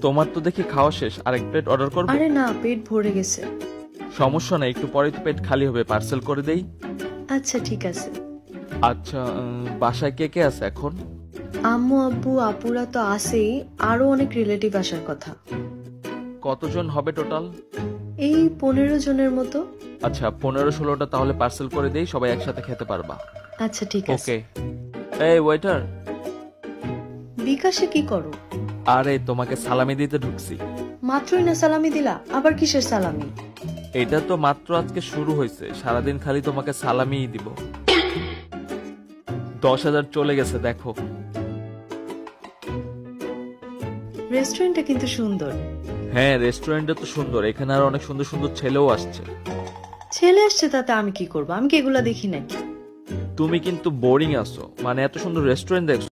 তোমার তো দেখি খাওয়া শেষ, আরেক প্লেট অর্ডার করবো? আরে না, পেট ভরে গেছে। সমস্যা নাই, একটু পরে তো পেট খালি হবে, পার্সেল করে দেই। আচ্ছা ঠিক আছে। আচ্ছা, বাসায় কে কে আছে এখন? আম্মু আব্বু আপুরা তো আছেই, আরো অনেক রিলেটিভ আসার কথা। কতজন হবে টোটাল? এই 15 জনের মতো। আচ্ছা, 15-16টা তাহলে পার্সেল করে দেই, সবাই একসাথে খেতে পারবা। আচ্ছা ঠিক আছে। ওকে। এই ওয়েটার। বিকাশে কি করো? আরে তোমাকে সালামি দিতে ঢুকছি। মাত্রই না সালামি দিলা, আবার কিসের সালামি? এটা তো মাত্র আজকে শুরু হয়েছে, সারাদিন খালি তোমাকে সালামিই দিব। 10,000 চলে গেছে দেখো। রেস্টুরেন্টটা কিন্তু সুন্দর। হ্যাঁ, রেস্টুরেন্টটা তো সুন্দর, এখানে আর অনেক সুন্দর সুন্দর ছেলেও আসছে। ছেলে আসছে তাতে আমি কি করবো? আমি কি এগুলা দেখি নাকি? তুমি কিন্তু বোরিং আছো, মানে এত সুন্দর রেস্টুরেন্ট দেখছো